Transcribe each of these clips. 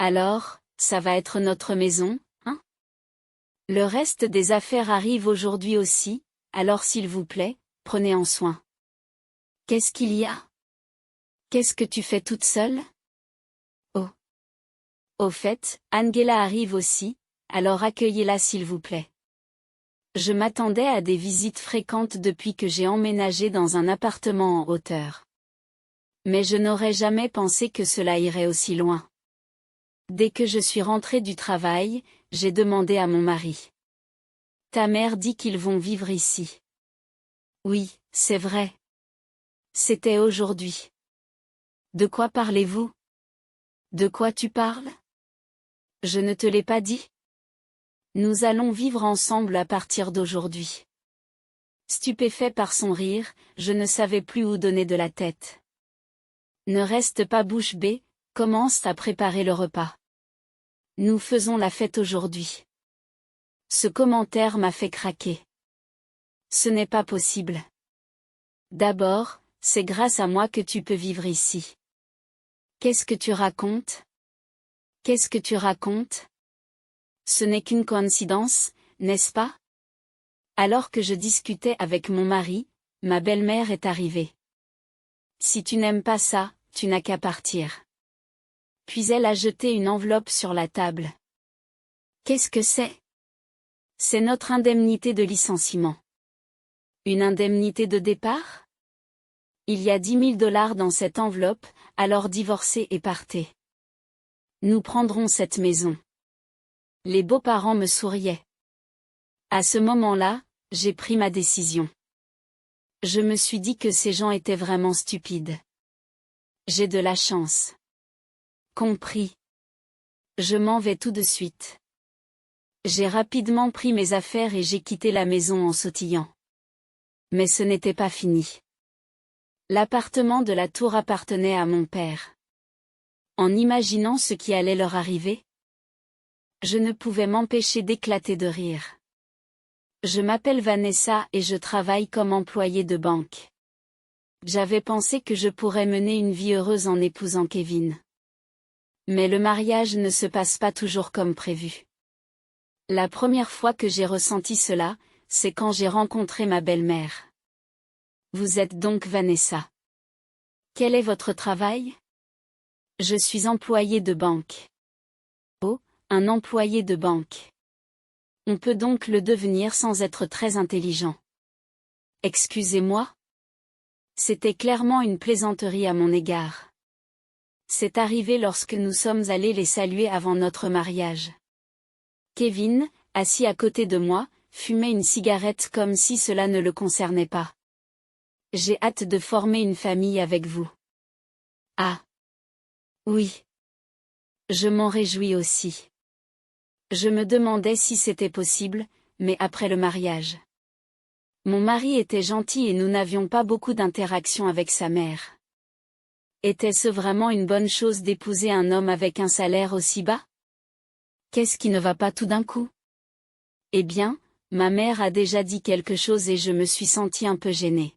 Alors, ça va être notre maison, hein? Le reste des affaires arrive aujourd'hui aussi, alors s'il vous plaît, prenez en soin. Qu'est-ce qu'il y a? Qu'est-ce que tu fais toute seule? Oh. Au fait, Angela arrive aussi, alors accueillez-la s'il vous plaît. Je m'attendais à des visites fréquentes depuis que j'ai emménagé dans un appartement en hauteur. Mais je n'aurais jamais pensé que cela irait aussi loin. Dès que je suis rentrée du travail, j'ai demandé à mon mari. Ta mère dit qu'ils vont vivre ici. Oui, c'est vrai. C'était aujourd'hui. De quoi parlez-vous? De quoi tu parles? Je ne te l'ai pas dit? Nous allons vivre ensemble à partir d'aujourd'hui. Stupéfait par son rire, je ne savais plus où donner de la tête. Ne reste pas bouche bée, commence à préparer le repas. Nous faisons la fête aujourd'hui. Ce commentaire m'a fait craquer. Ce n'est pas possible. D'abord, c'est grâce à moi que tu peux vivre ici. Qu'est-ce que tu racontes? Qu'est-ce que tu racontes? Ce n'est qu'une coïncidence, n'est-ce pas? Alors que je discutais avec mon mari, ma belle-mère est arrivée. Si tu n'aimes pas ça, tu n'as qu'à partir. Puis elle a jeté une enveloppe sur la table. Qu'est-ce que c'est? C'est notre indemnité de licenciement. Une indemnité de départ? Il y a 10 000 $ dans cette enveloppe, alors divorcez et partez. Nous prendrons cette maison. Les beaux-parents me souriaient. À ce moment-là, j'ai pris ma décision. Je me suis dit que ces gens étaient vraiment stupides. J'ai de la chance. Compris. Je m'en vais tout de suite. J'ai rapidement pris mes affaires et j'ai quitté la maison en sautillant. Mais ce n'était pas fini. L'appartement de la tour appartenait à mon père. En imaginant ce qui allait leur arriver, je ne pouvais m'empêcher d'éclater de rire. Je m'appelle Vanessa et je travaille comme employée de banque. J'avais pensé que je pourrais mener une vie heureuse en épousant Kevin. Mais le mariage ne se passe pas toujours comme prévu. La première fois que j'ai ressenti cela, c'est quand j'ai rencontré ma belle-mère. Vous êtes donc Vanessa. Quel est votre travail? Je suis employée de banque. Oh, un employé de banque. On peut donc le devenir sans être très intelligent. Excusez-moi? C'était clairement une plaisanterie à mon égard. C'est arrivé lorsque nous sommes allés les saluer avant notre mariage. Kevin, assis à côté de moi, fumait une cigarette comme si cela ne le concernait pas. J'ai hâte de former une famille avec vous. Ah. Oui. Je m'en réjouis aussi. Je me demandais si c'était possible, mais après le mariage. Mon mari était gentil et nous n'avions pas beaucoup d'interactions avec sa mère. Était-ce vraiment une bonne chose d'épouser un homme avec un salaire aussi bas? Qu'est-ce qui ne va pas tout d'un coup? Eh bien, ma mère a déjà dit quelque chose et je me suis sentie un peu gênée.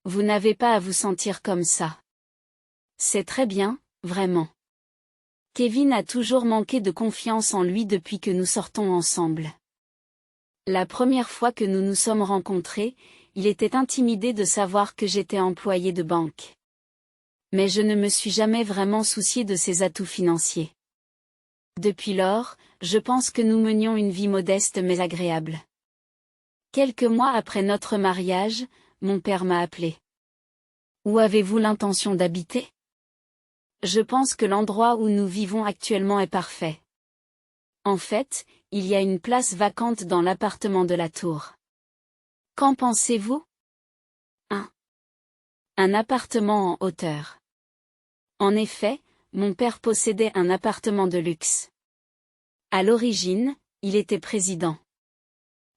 Vous n'avez pas à vous sentir comme ça. C'est très bien, vraiment. Kevin a toujours manqué de confiance en lui depuis que nous sortons ensemble. La première fois que nous nous sommes rencontrés, il était intimidé de savoir que j'étais employé de banque. Mais je ne me suis jamais vraiment soucié de ses atouts financiers. Depuis lors, je pense que nous menions une vie modeste mais agréable. Quelques mois après notre mariage, mon père m'a appelé. Où avez-vous l'intention d'habiter? Je pense que l'endroit où nous vivons actuellement est parfait. En fait, il y a une place vacante dans l'appartement de la tour. Qu'en pensez-vous? Un appartement en hauteur. En effet, mon père possédait un appartement de luxe. À l'origine, il était président.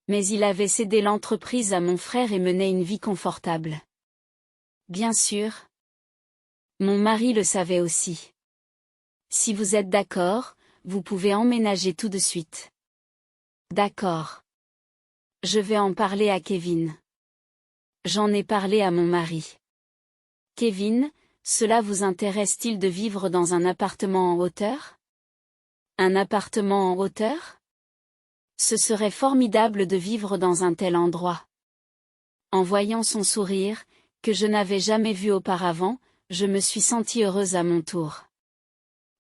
Mais il avait cédé l'entreprise à mon frère et menait une vie confortable. Bien sûr. Mon mari le savait aussi. Si vous êtes d'accord, vous pouvez emménager tout de suite. D'accord. Je vais en parler à Kevin. J'en ai parlé à mon mari. Kevin, cela vous intéresse-t-il de vivre dans un appartement en hauteur? Un appartement en hauteur? Ce serait formidable de vivre dans un tel endroit. En voyant son sourire, que je n'avais jamais vu auparavant, je me suis sentie heureuse à mon tour.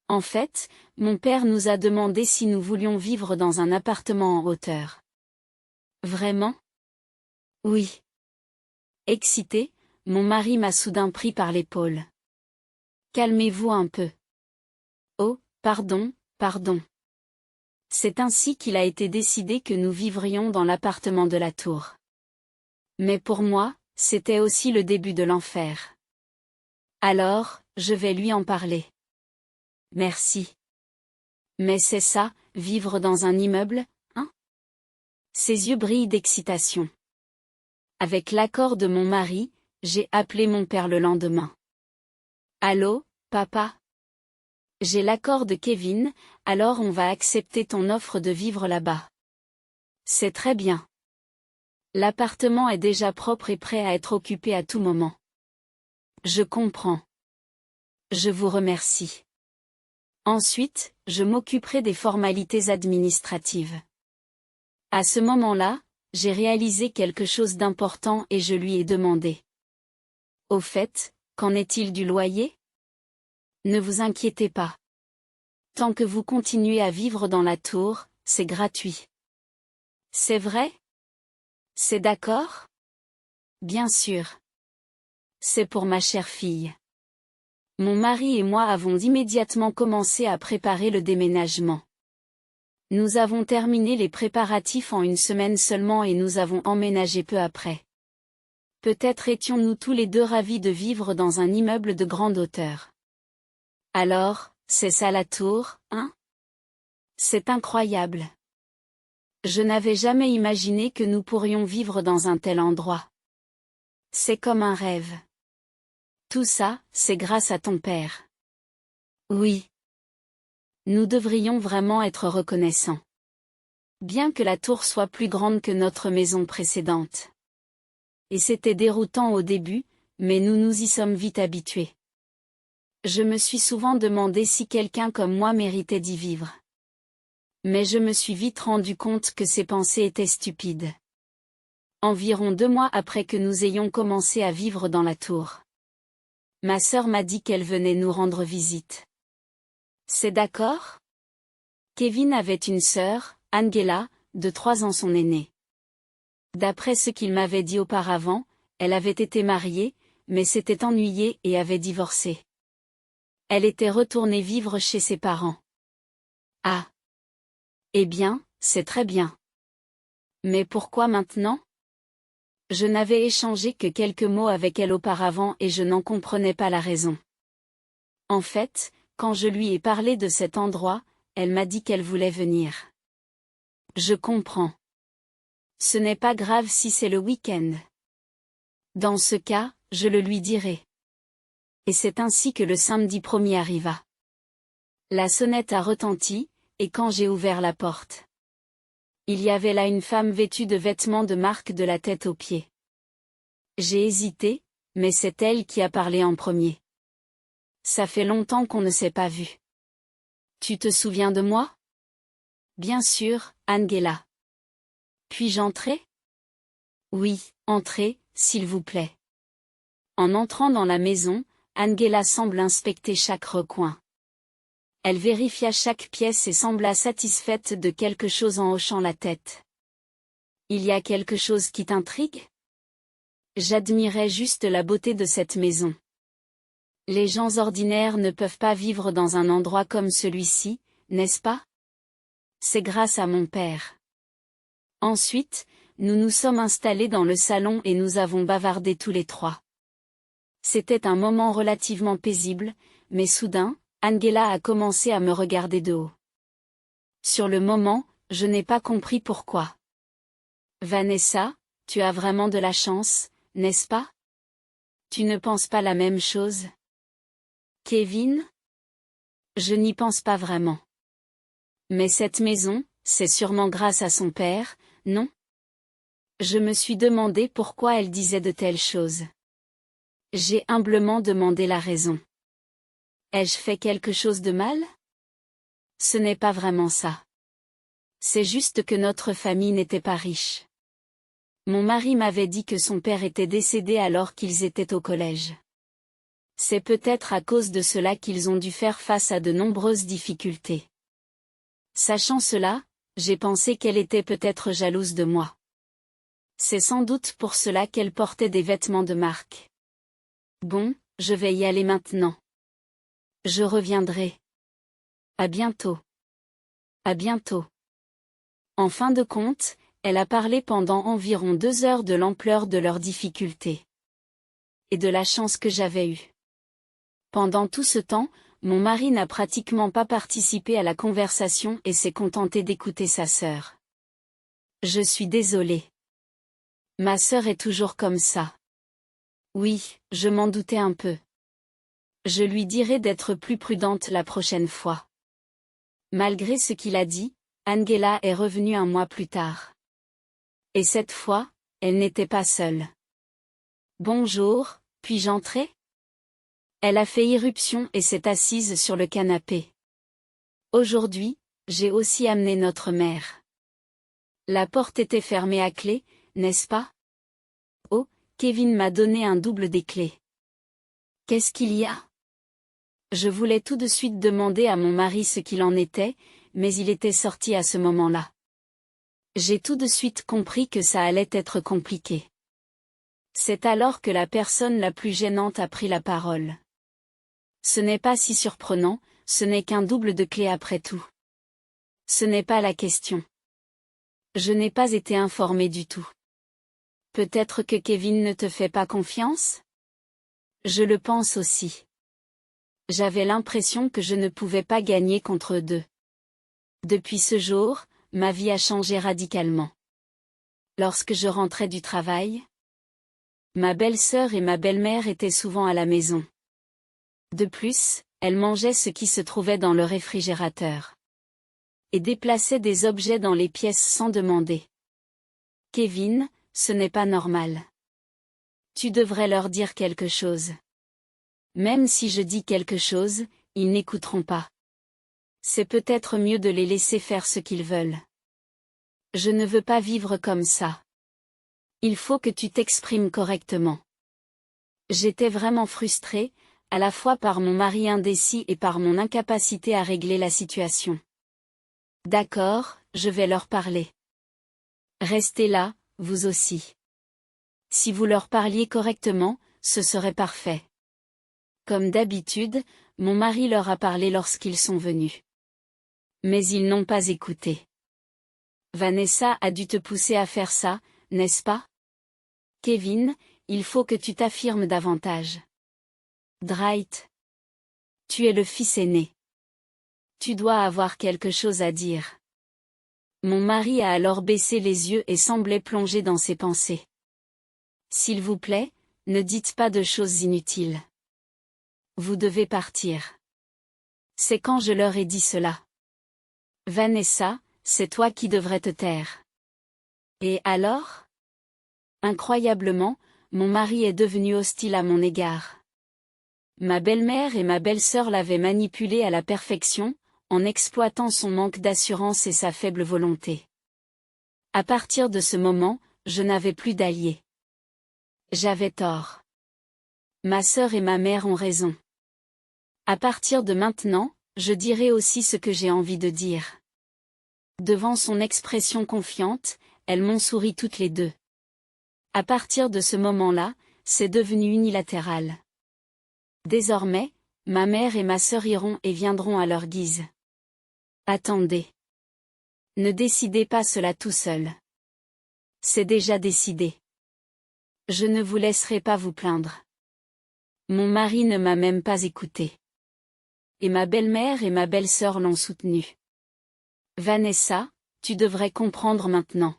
En fait, mon père nous a demandé si nous voulions vivre dans un appartement en hauteur. Vraiment? Oui. Excité, mon mari m'a soudain pris par l'épaule. Calmez-vous un peu. Oh, pardon, pardon. C'est ainsi qu'il a été décidé que nous vivrions dans l'appartement de la tour. Mais pour moi, c'était aussi le début de l'enfer. Alors, je vais lui en parler. Merci. Mais c'est ça, vivre dans un immeuble, hein? Ses yeux brillent d'excitation. Avec l'accord de mon mari, j'ai appelé mon père le lendemain. Allô, papa? J'ai l'accord de Kevin, alors on va accepter ton offre de vivre là-bas. C'est très bien. L'appartement est déjà propre et prêt à être occupé à tout moment. Je comprends. Je vous remercie. Ensuite, je m'occuperai des formalités administratives. À ce moment-là, j'ai réalisé quelque chose d'important et je lui ai demandé. Au fait, qu'en est-il du loyer? Ne vous inquiétez pas. Tant que vous continuez à vivre dans la tour, c'est gratuit. C'est vrai? C'est d'accord? Bien sûr. C'est pour ma chère fille. Mon mari et moi avons immédiatement commencé à préparer le déménagement. Nous avons terminé les préparatifs en une semaine seulement et nous avons emménagé peu après. Peut-être étions-nous tous les deux ravis de vivre dans un immeuble de grande hauteur. Alors, c'est ça la tour, hein? C'est incroyable. Je n'avais jamais imaginé que nous pourrions vivre dans un tel endroit. C'est comme un rêve. Tout ça, c'est grâce à ton père. Oui. Nous devrions vraiment être reconnaissants. Bien que la tour soit plus grande que notre maison précédente. Et c'était déroutant au début, mais nous nous y sommes vite habitués. Je me suis souvent demandé si quelqu'un comme moi méritait d'y vivre. Mais je me suis vite rendu compte que ces pensées étaient stupides. Environ 2 mois après que nous ayons commencé à vivre dans la tour. Ma sœur m'a dit qu'elle venait nous rendre visite. C'est d'accord? Kevin avait une sœur, Angela, de 3 ans son aînée. D'après ce qu'il m'avait dit auparavant, elle avait été mariée, mais s'était ennuyée et avait divorcé. Elle était retournée vivre chez ses parents. Ah! Eh bien, c'est très bien. Mais pourquoi maintenant? Je n'avais échangé que quelques mots avec elle auparavant et je n'en comprenais pas la raison. En fait, quand je lui ai parlé de cet endroit, elle m'a dit qu'elle voulait venir. Je comprends. Ce n'est pas grave si c'est le week-end. Dans ce cas, je le lui dirai. Et c'est ainsi que le samedi 1er arriva. La sonnette a retenti, et quand j'ai ouvert la porte, il y avait là une femme vêtue de vêtements de marque de la tête aux pieds. J'ai hésité, mais c'est elle qui a parlé en premier. Ça fait longtemps qu'on ne s'est pas vu. Tu te souviens de moi? Bien sûr, Angela. Puis-je entrer? Oui, entrez, s'il vous plaît. En entrant dans la maison, Angela semble inspecter chaque recoin. Elle vérifia chaque pièce et sembla satisfaite de quelque chose en hochant la tête. Il y a quelque chose qui t'intrigue? J'admirais juste la beauté de cette maison. Les gens ordinaires ne peuvent pas vivre dans un endroit comme celui-ci, n'est-ce pas? C'est grâce à mon père. Ensuite, nous nous sommes installés dans le salon et nous avons bavardé tous les 3. C'était un moment relativement paisible, mais soudain, Angela a commencé à me regarder de haut. Sur le moment, je n'ai pas compris pourquoi. Vanessa, tu as vraiment de la chance, n'est-ce pas? Tu ne penses pas la même chose? Kevin? Je n'y pense pas vraiment. Mais cette maison, c'est sûrement grâce à son père, non? Je me suis demandé pourquoi elle disait de telles choses. J'ai humblement demandé la raison. Ai-je fait quelque chose de mal? Ce n'est pas vraiment ça. C'est juste que notre famille n'était pas riche. Mon mari m'avait dit que son père était décédé alors qu'ils étaient au collège. C'est peut-être à cause de cela qu'ils ont dû faire face à de nombreuses difficultés. Sachant cela, j'ai pensé qu'elle était peut-être jalouse de moi. C'est sans doute pour cela qu'elle portait des vêtements de marque. Bon, je vais y aller maintenant. Je reviendrai. À bientôt. À bientôt. En fin de compte, elle a parlé pendant environ 2 heures de l'ampleur de leurs difficultés. Et de la chance que j'avais eue. Pendant tout ce temps, mon mari n'a pratiquement pas participé à la conversation et s'est contenté d'écouter sa sœur. Je suis désolée. Ma sœur est toujours comme ça. Oui, je m'en doutais un peu. Je lui dirai d'être plus prudente la prochaine fois. Malgré ce qu'il a dit, Angela est revenue un mois plus tard. Et cette fois, elle n'était pas seule. Bonjour, puis-je entrer? Elle a fait irruption et s'est assise sur le canapé. Aujourd'hui, j'ai aussi amené notre mère. La porte était fermée à clé, n'est-ce pas? Oh, Kevin m'a donné un double des clés. Qu'est-ce qu'il y a? Je voulais tout de suite demander à mon mari ce qu'il en était, mais il était sorti à ce moment-là. J'ai tout de suite compris que ça allait être compliqué. C'est alors que la personne la plus gênante a pris la parole. Ce n'est pas si surprenant, ce n'est qu'un double de clé après tout. Ce n'est pas la question. Je n'ai pas été informée du tout. Peut-être que Kevin ne te fait pas confiance? Je le pense aussi. J'avais l'impression que je ne pouvais pas gagner contre eux deux. Depuis ce jour, ma vie a changé radicalement. Lorsque je rentrais du travail, ma belle-sœur et ma belle-mère étaient souvent à la maison. De plus, elles mangeaient ce qui se trouvait dans le réfrigérateur. Et déplaçaient des objets dans les pièces sans demander. Kevin, ce n'est pas normal. Tu devrais leur dire quelque chose. Même si je dis quelque chose, ils n'écouteront pas. C'est peut-être mieux de les laisser faire ce qu'ils veulent. Je ne veux pas vivre comme ça. Il faut que tu t'exprimes correctement. J'étais vraiment frustrée, à la fois par mon mari indécis et par mon incapacité à régler la situation. D'accord, je vais leur parler. Restez là, vous aussi. Si vous leur parliez correctement, ce serait parfait. Comme d'habitude, mon mari leur a parlé lorsqu'ils sont venus. Mais ils n'ont pas écouté. Vanessa a dû te pousser à faire ça, n'est-ce pas? Kevin, il faut que tu t'affirmes davantage. Dwight. Tu es le fils aîné. Tu dois avoir quelque chose à dire. Mon mari a alors baissé les yeux et semblait plongé dans ses pensées. S'il vous plaît, ne dites pas de choses inutiles. Vous devez partir. C'est quand je leur ai dit cela. Vanessa, c'est toi qui devrais te taire. Et alors? Incroyablement, mon mari est devenu hostile à mon égard. Ma belle-mère et ma belle-sœur l'avaient manipulé à la perfection, en exploitant son manque d'assurance et sa faible volonté. À partir de ce moment, je n'avais plus d'alliés. J'avais tort. Ma sœur et ma mère ont raison. À partir de maintenant, je dirai aussi ce que j'ai envie de dire. Devant son expression confiante, elles m'ont souri toutes les deux. À partir de ce moment-là, c'est devenu unilatéral. Désormais, ma mère et ma sœur iront et viendront à leur guise. Attendez. Ne décidez pas cela tout seul. C'est déjà décidé. Je ne vous laisserai pas vous plaindre. Mon mari ne m'a même pas écouté. Et ma belle-mère et ma belle-sœur l'ont soutenu. Vanessa, tu devrais comprendre maintenant.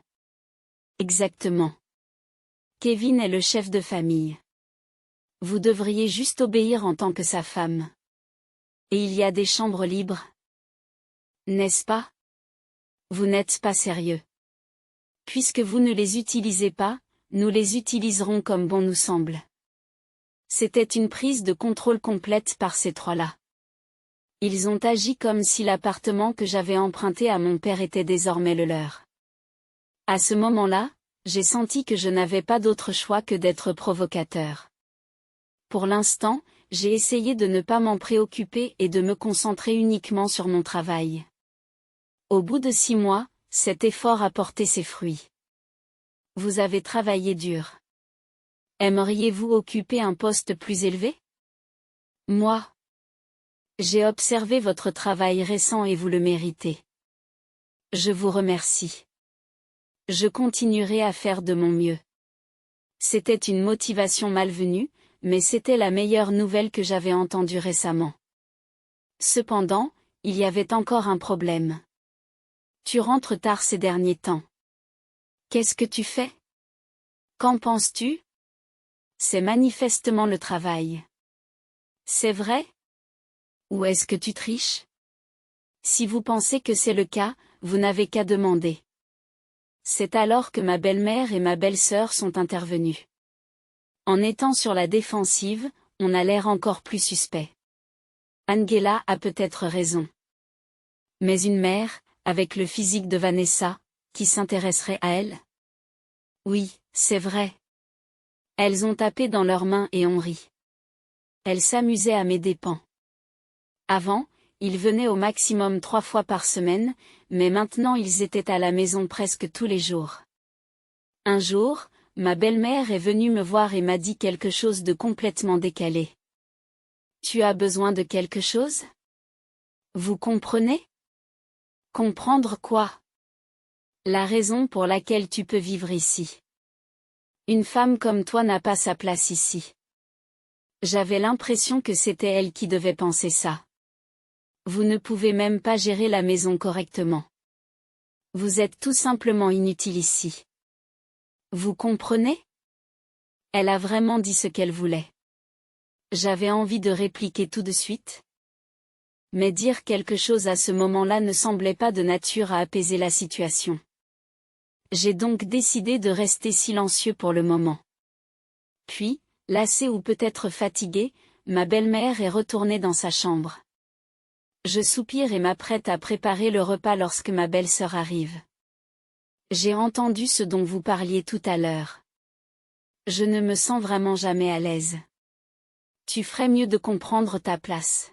Exactement. Kevin est le chef de famille. Vous devriez juste obéir en tant que sa femme. Et il y a des chambres libres. N'est-ce pas? Vous n'êtes pas sérieux. Puisque vous ne les utilisez pas, nous les utiliserons comme bon nous semble. C'était une prise de contrôle complète par ces trois-là. Ils ont agi comme si l'appartement que j'avais emprunté à mon père était désormais le leur. À ce moment-là, j'ai senti que je n'avais pas d'autre choix que d'être provocateur. Pour l'instant, j'ai essayé de ne pas m'en préoccuper et de me concentrer uniquement sur mon travail. Au bout de 6 mois, cet effort a porté ses fruits. Vous avez travaillé dur. Aimeriez-vous occuper un poste plus élevé? Moi. J'ai observé votre travail récent et vous le méritez. Je vous remercie. Je continuerai à faire de mon mieux. C'était une motivation malvenue, mais c'était la meilleure nouvelle que j'avais entendue récemment. Cependant, il y avait encore un problème. Tu rentres tard ces derniers temps. Qu'est-ce que tu fais? Qu'en penses-tu? C'est manifestement le travail. C'est vrai? Ou est-ce que tu triches? Si vous pensez que c'est le cas, vous n'avez qu'à demander. C'est alors que ma belle-mère et ma belle-sœur sont intervenues. En étant sur la défensive, on a l'air encore plus suspect. Angela a peut-être raison. Mais une mère, avec le physique de Vanessa, qui s'intéresserait à elle? Oui, c'est vrai. Elles ont tapé dans leurs mains et ont ri. Elles s'amusaient à mes dépens. Avant, ils venaient au maximum 3 fois par semaine, mais maintenant ils étaient à la maison presque tous les jours. Un jour, ma belle-mère est venue me voir et m'a dit quelque chose de complètement décalé. Tu as besoin de quelque chose? Vous comprenez? Comprendre quoi? La raison pour laquelle tu peux vivre ici. Une femme comme toi n'a pas sa place ici. J'avais l'impression que c'était elle qui devait penser ça. Vous ne pouvez même pas gérer la maison correctement. Vous êtes tout simplement inutile ici. Vous comprenez? Elle a vraiment dit ce qu'elle voulait. J'avais envie de répliquer tout de suite. Mais dire quelque chose à ce moment-là ne semblait pas de nature à apaiser la situation. J'ai donc décidé de rester silencieux pour le moment. Puis, lassée ou peut-être fatiguée, ma belle-mère est retournée dans sa chambre. Je soupire et m'apprête à préparer le repas lorsque ma belle-sœur arrive. J'ai entendu ce dont vous parliez tout à l'heure. Je ne me sens vraiment jamais à l'aise. Tu ferais mieux de comprendre ta place.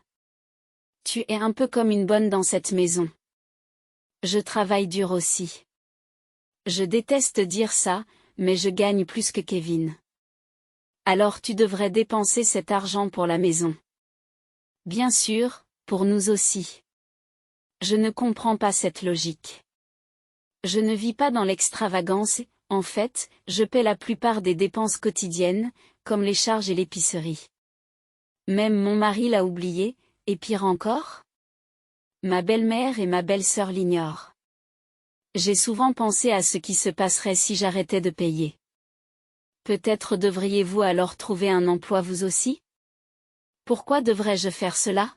Tu es un peu comme une bonne dans cette maison. Je travaille dur aussi. Je déteste dire ça, mais je gagne plus que Kevin. Alors tu devrais dépenser cet argent pour la maison. Bien sûr, pour nous aussi. Je ne comprends pas cette logique. Je ne vis pas dans l'extravagance, en fait, je paie la plupart des dépenses quotidiennes, comme les charges et l'épicerie. Même mon mari l'a oublié, et pire encore? Ma belle-mère et ma belle-sœur l'ignorent. J'ai souvent pensé à ce qui se passerait si j'arrêtais de payer. Peut-être devriez-vous alors trouver un emploi vous aussi? Pourquoi devrais-je faire cela?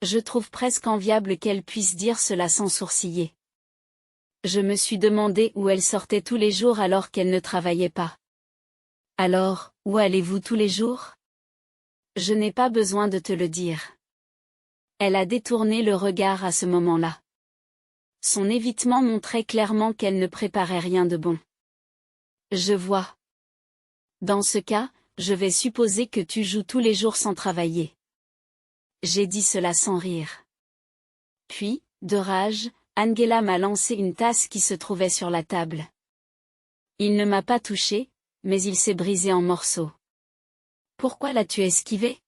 Je trouve presque enviable qu'elle puisse dire cela sans sourciller. Je me suis demandé où elle sortait tous les jours alors qu'elle ne travaillait pas. Alors, où allez-vous tous les jours? Je n'ai pas besoin de te le dire. Elle a détourné le regard à ce moment-là. Son évitement montrait clairement qu'elle ne préparait rien de bon. Je vois. Dans ce cas, je vais supposer que tu joues tous les jours sans travailler. J'ai dit cela sans rire. Puis, de rage, Angela m'a lancé une tasse qui se trouvait sur la table. Il ne m'a pas touché, mais il s'est brisé en morceaux. Pourquoi l'as-tu esquivé?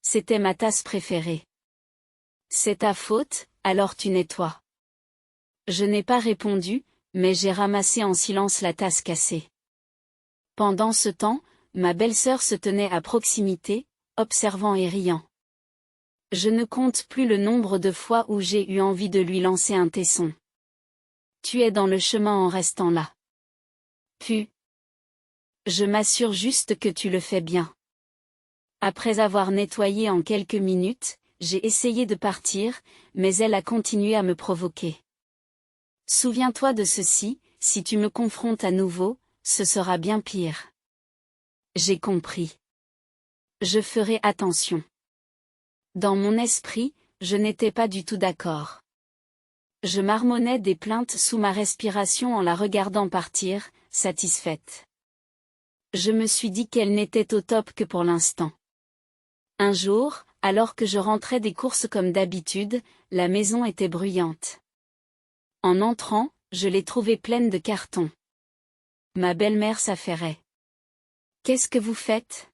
C'était ma tasse préférée. C'est ta faute, alors tu nettoies. Je n'ai pas répondu, mais j'ai ramassé en silence la tasse cassée. Pendant ce temps, ma belle-sœur se tenait à proximité, observant et riant. Je ne compte plus le nombre de fois où j'ai eu envie de lui lancer un tesson. Tu es dans le chemin en restant là. Puis. Je m'assure juste que tu le fais bien. Après avoir nettoyé en quelques minutes, j'ai essayé de partir, mais elle a continué à me provoquer. Souviens-toi de ceci, si tu me confrontes à nouveau, ce sera bien pire. J'ai compris. Je ferai attention. Dans mon esprit, je n'étais pas du tout d'accord. Je marmonnais des plaintes sous ma respiration en la regardant partir, satisfaite. Je me suis dit qu'elle n'était au top que pour l'instant. Un jour, alors que je rentrais des courses comme d'habitude, la maison était bruyante. En entrant, je l'ai trouvée pleine de cartons. Ma belle-mère s'affairait. « Qu'est-ce que vous faites ?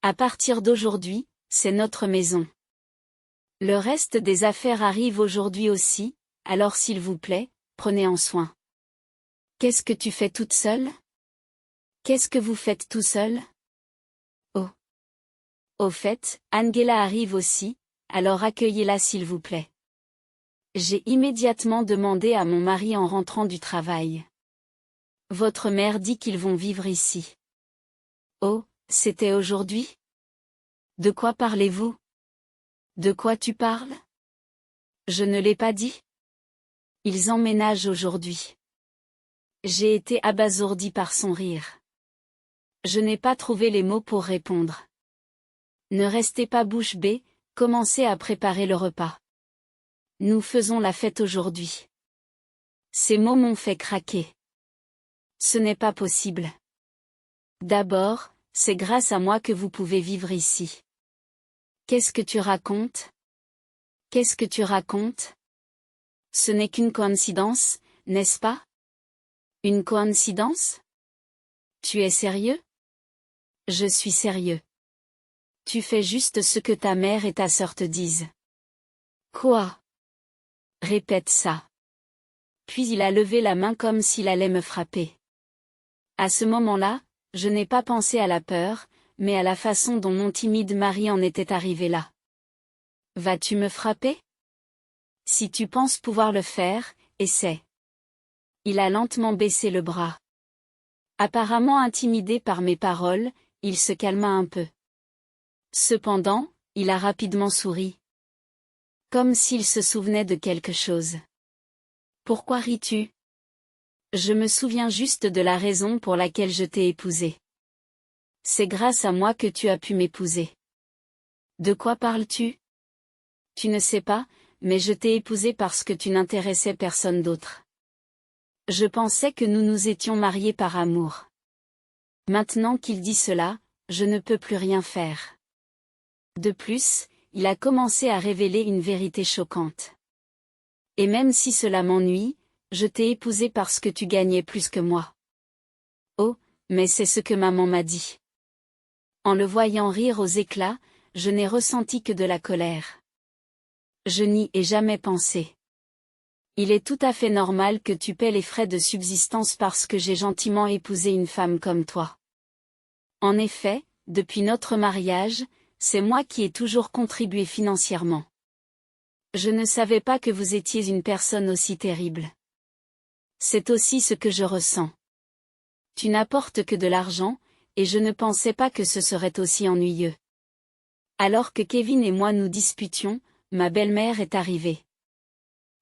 À partir d'aujourd'hui, c'est notre maison. Le reste des affaires arrive aujourd'hui aussi, alors s'il vous plaît, prenez en soin. » Qu'est-ce que tu fais toute seule ? Qu'est-ce que vous faites tout seul ? Oh. Au fait, Angela arrive aussi, alors accueillez-la s'il vous plaît. J'ai immédiatement demandé à mon mari en rentrant du travail. Votre mère dit qu'ils vont vivre ici. Oh, c'était aujourd'hui ? De quoi parlez-vous ? De quoi tu parles ? Je ne l'ai pas dit. Ils emménagent aujourd'hui. J'ai été abasourdie par son rire. Je n'ai pas trouvé les mots pour répondre. Ne restez pas bouche bée, commencez à préparer le repas. Nous faisons la fête aujourd'hui. Ces mots m'ont fait craquer. Ce n'est pas possible. D'abord, c'est grâce à moi que vous pouvez vivre ici. Qu'est-ce que tu racontes ? Qu'est-ce que tu racontes ? Ce n'est qu'une coïncidence, n'est-ce pas ? Une coïncidence ? Tu es sérieux ? Je suis sérieux. Tu fais juste ce que ta mère et ta sœur te disent. Quoi ? Répète ça. Puis il a levé la main comme s'il allait me frapper. À ce moment-là, je n'ai pas pensé à la peur, mais à la façon dont mon timide mari en était arrivé là. Vas-tu me frapper ? Si tu penses pouvoir le faire, essaie. Il a lentement baissé le bras. Apparemment intimidé par mes paroles, il se calma un peu. Cependant, il a rapidement souri. Comme s'il se souvenait de quelque chose. Pourquoi ris-tu ? Je me souviens juste de la raison pour laquelle je t'ai épousé. C'est grâce à moi que tu as pu m'épouser. De quoi parles-tu ? Tu ne sais pas, mais je t'ai épousé parce que tu n'intéressais personne d'autre. Je pensais que nous nous étions mariés par amour. Maintenant qu'il dit cela, je ne peux plus rien faire. De plus, il a commencé à révéler une vérité choquante. Et même si cela m'ennuie, je t'ai épousé parce que tu gagnais plus que moi. Oh, mais c'est ce que maman m'a dit. En le voyant rire aux éclats, je n'ai ressenti que de la colère. Je n'y ai jamais pensé. Il est tout à fait normal que tu paies les frais de subsistance parce que j'ai gentiment épousé une femme comme toi. En effet, depuis notre mariage, c'est moi qui ai toujours contribué financièrement. Je ne savais pas que vous étiez une personne aussi terrible. C'est aussi ce que je ressens. Tu n'apportes que de l'argent, et je ne pensais pas que ce serait aussi ennuyeux. Alors que Kevin et moi nous disputions, ma belle-mère est arrivée.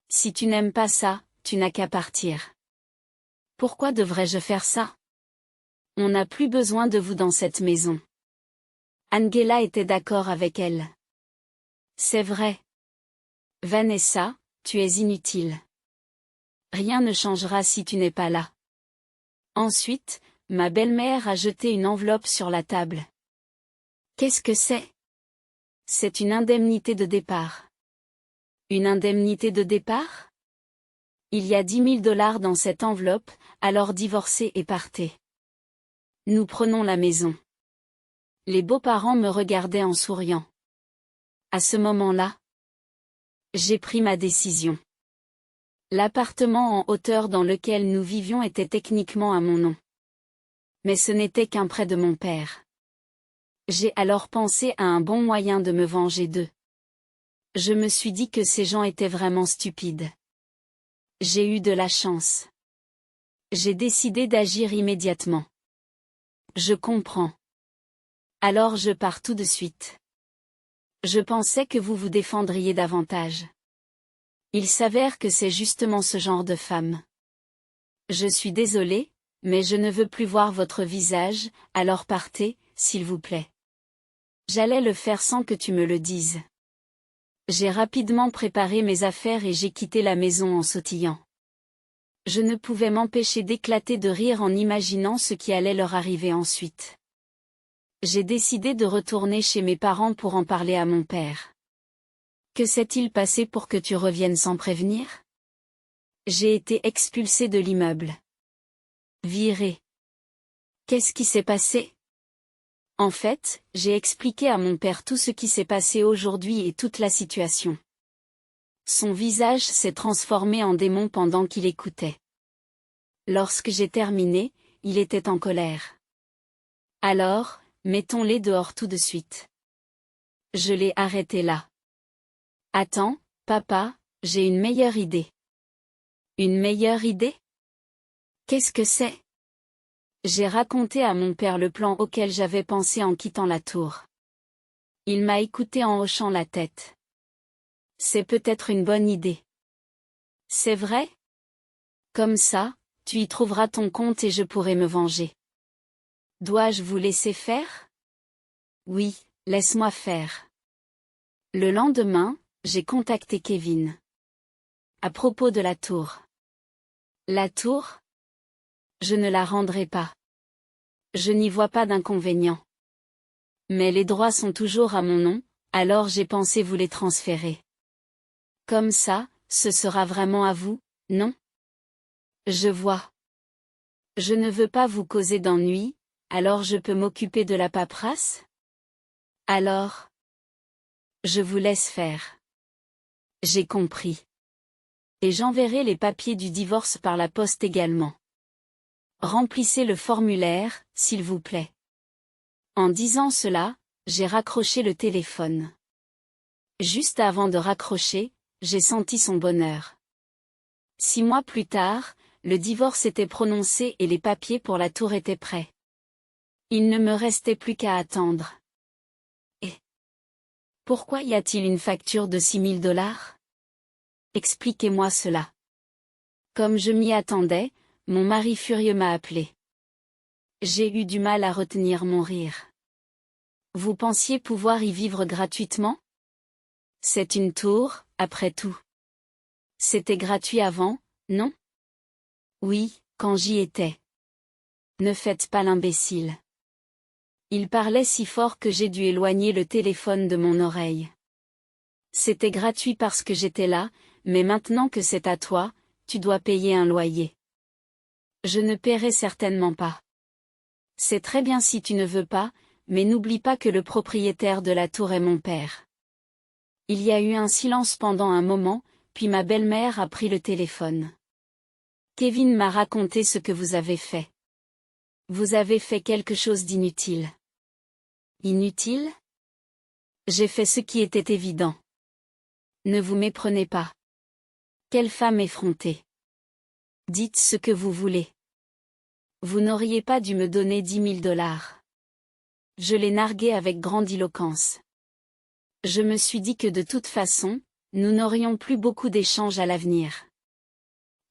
Si tu n'aimes pas ça, tu n'as qu'à partir. Pourquoi devrais-je faire ça ? On n'a plus besoin de vous dans cette maison. Angela était d'accord avec elle. C'est vrai. Vanessa, tu es inutile. Rien ne changera si tu n'es pas là. Ensuite, ma belle-mère a jeté une enveloppe sur la table. Qu'est-ce que c'est ? C'est une indemnité de départ. Une indemnité de départ ? Il y a 10 000 $ dans cette enveloppe, alors divorcez et partez. Nous prenons la maison. Les beaux-parents me regardaient en souriant. À ce moment-là, j'ai pris ma décision. L'appartement en hauteur dans lequel nous vivions était techniquement à mon nom. Mais ce n'était qu'un prêt de mon père. J'ai alors pensé à un bon moyen de me venger d'eux. Je me suis dit que ces gens étaient vraiment stupides. J'ai eu de la chance. J'ai décidé d'agir immédiatement. Je comprends. Alors je pars tout de suite. Je pensais que vous vous défendriez davantage. Il s'avère que c'est justement ce genre de femme. Je suis désolée, mais je ne veux plus voir votre visage, alors partez, s'il vous plaît. J'allais le faire sans que tu me le dises. J'ai rapidement préparé mes affaires et j'ai quitté la maison en sautillant. Je ne pouvais m'empêcher d'éclater de rire en imaginant ce qui allait leur arriver ensuite. J'ai décidé de retourner chez mes parents pour en parler à mon père. Que s'est-il passé pour que tu reviennes sans prévenir? J'ai été expulsée de l'immeuble. Virée. Qu'est-ce qui s'est passé? En fait, j'ai expliqué à mon père tout ce qui s'est passé aujourd'hui et toute la situation. Son visage s'est transformé en démon pendant qu'il écoutait. Lorsque j'ai terminé, il était en colère. Alors, mettons-les dehors tout de suite. Je l'ai arrêté là. Attends, papa, j'ai une meilleure idée. Une meilleure idée? Qu'est-ce que c'est? J'ai raconté à mon père le plan auquel j'avais pensé en quittant la tour. Il m'a écouté en hochant la tête. C'est peut-être une bonne idée. C'est vrai? Comme ça, tu y trouveras ton compte et je pourrai me venger. Dois-je vous laisser faire? Oui, laisse-moi faire. Le lendemain, j'ai contacté Kevin. À propos de la tour. La tour? Je ne la rendrai pas. Je n'y vois pas d'inconvénient. Mais les droits sont toujours à mon nom, alors j'ai pensé vous les transférer. Comme ça, ce sera vraiment à vous, non? Je vois. Je ne veux pas vous causer d'ennui, alors je peux m'occuper de la paperasse? Alors? Je vous laisse faire. J'ai compris. Et j'enverrai les papiers du divorce par la poste également. Remplissez le formulaire, s'il vous plaît. En disant cela, j'ai raccroché le téléphone. Juste avant de raccrocher, j'ai senti son bonheur. 6 mois plus tard, le divorce était prononcé et les papiers pour la tour étaient prêts. Il ne me restait plus qu'à attendre. Et pourquoi y a-t-il une facture de $6 000? Expliquez-moi cela. Comme je m'y attendais, mon mari furieux m'a appelé. J'ai eu du mal à retenir mon rire. Vous pensiez pouvoir y vivre gratuitement? C'est une tour, après tout. C'était gratuit avant, non? Oui, quand j'y étais. Ne faites pas l'imbécile. Il parlait si fort que j'ai dû éloigner le téléphone de mon oreille. C'était gratuit parce que j'étais là, mais maintenant que c'est à toi, tu dois payer un loyer. Je ne paierai certainement pas. C'est très bien si tu ne veux pas, mais n'oublie pas que le propriétaire de la tour est mon père. Il y a eu un silence pendant un moment, puis ma belle-mère a pris le téléphone. Kevin m'a raconté ce que vous avez fait. Vous avez fait quelque chose d'inutile. Inutile? J'ai fait ce qui était évident. Ne vous méprenez pas. Quelle femme effrontée. Dites ce que vous voulez. Vous n'auriez pas dû me donner $10 000. Je l'ai nargué avec grandiloquence. Je me suis dit que de toute façon, nous n'aurions plus beaucoup d'échanges à l'avenir.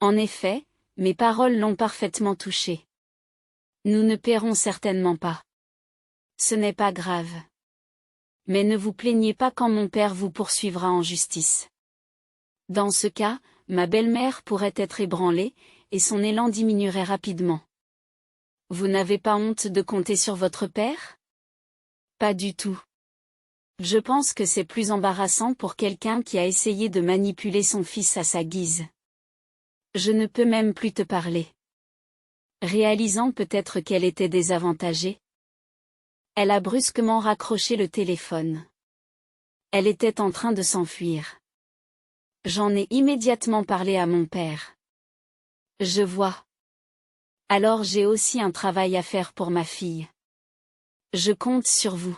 En effet, mes paroles l'ont parfaitement touché. Nous ne paierons certainement pas. Ce n'est pas grave. Mais ne vous plaignez pas quand mon père vous poursuivra en justice. Dans ce cas, ma belle-mère pourrait être ébranlée, et son élan diminuerait rapidement. Vous n'avez pas honte de compter sur votre père? Pas du tout. Je pense que c'est plus embarrassant pour quelqu'un qui a essayé de manipuler son fils à sa guise. Je ne peux même plus te parler. Réalisant peut-être qu'elle était désavantagée. Elle a brusquement raccroché le téléphone. Elle était en train de s'enfuir. J'en ai immédiatement parlé à mon père. Je vois. Alors j'ai aussi un travail à faire pour ma fille. Je compte sur vous.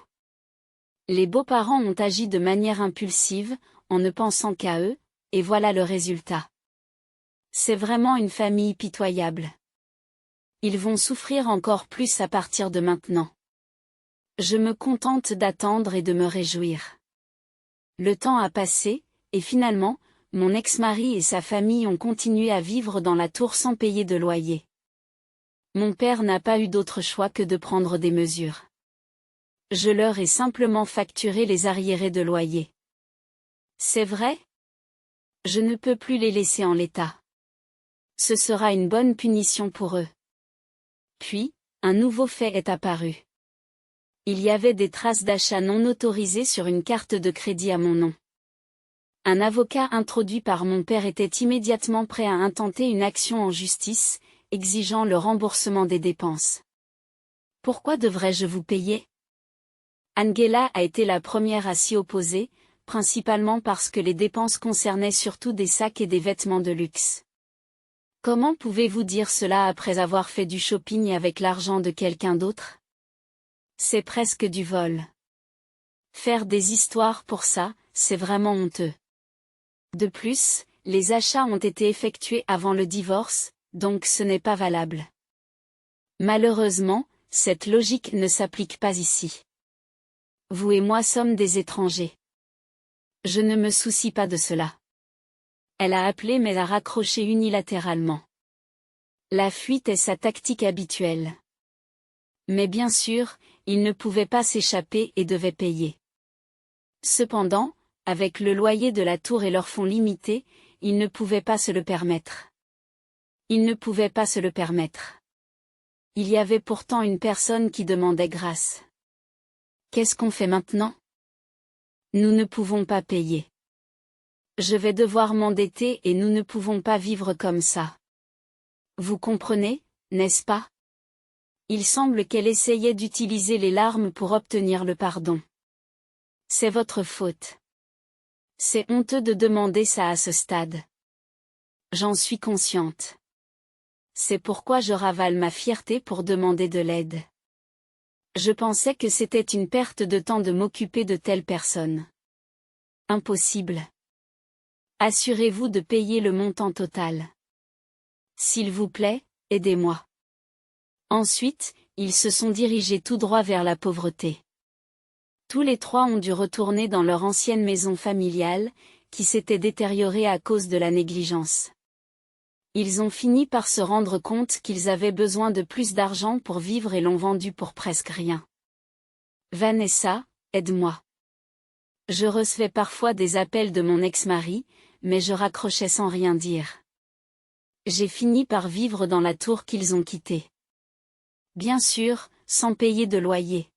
Les beaux-parents ont agi de manière impulsive, en ne pensant qu'à eux, et voilà le résultat. C'est vraiment une famille pitoyable. Ils vont souffrir encore plus à partir de maintenant. Je me contente d'attendre et de me réjouir. Le temps a passé, et finalement, mon ex-mari et sa famille ont continué à vivre dans la tour sans payer de loyer. Mon père n'a pas eu d'autre choix que de prendre des mesures. Je leur ai simplement facturé les arriérés de loyer. C'est vrai? Je ne peux plus les laisser en l'état. Ce sera une bonne punition pour eux. Puis, un nouveau fait est apparu. Il y avait des traces d'achat non autorisées sur une carte de crédit à mon nom. Un avocat introduit par mon père était immédiatement prêt à intenter une action en justice, exigeant le remboursement des dépenses. Pourquoi devrais-je vous payer? Angela a été la première à s'y opposer, principalement parce que les dépenses concernaient surtout des sacs et des vêtements de luxe. Comment pouvez-vous dire cela après avoir fait du shopping avec l'argent de quelqu'un d'autre? C'est presque du vol. Faire des histoires pour ça, c'est vraiment honteux. De plus, les achats ont été effectués avant le divorce, donc ce n'est pas valable. Malheureusement, cette logique ne s'applique pas ici. Vous et moi sommes des étrangers. Je ne me soucie pas de cela. Elle a appelé mais a raccroché unilatéralement. La fuite est sa tactique habituelle. Mais bien sûr, il ne pouvait pas s'échapper et devait payer. Cependant, avec le loyer de la tour et leurs fonds limités, il ne pouvait pas se le permettre. Il ne pouvait pas se le permettre. Il y avait pourtant une personne qui demandait grâce. Qu'est-ce qu'on fait maintenant? Nous ne pouvons pas payer. Je vais devoir m'endetter et nous ne pouvons pas vivre comme ça. Vous comprenez, n'est-ce pas? Il semble qu'elle essayait d'utiliser les larmes pour obtenir le pardon. C'est votre faute. C'est honteux de demander ça à ce stade. J'en suis consciente. C'est pourquoi je ravale ma fierté pour demander de l'aide. Je pensais que c'était une perte de temps de m'occuper de telle personne. Impossible. Assurez-vous de payer le montant total. S'il vous plaît, aidez-moi. Ensuite, ils se sont dirigés tout droit vers la pauvreté. Tous les trois ont dû retourner dans leur ancienne maison familiale, qui s'était détériorée à cause de la négligence. Ils ont fini par se rendre compte qu'ils avaient besoin de plus d'argent pour vivre et l'ont vendu pour presque rien. Vanessa, aide-moi. Je recevais parfois des appels de mon ex-mari, mais je raccrochais sans rien dire. J'ai fini par vivre dans la tour qu'ils ont quittée. Bien sûr, sans payer de loyer.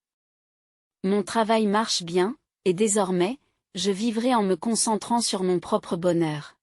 Mon travail marche bien, et désormais, je vivrai en me concentrant sur mon propre bonheur.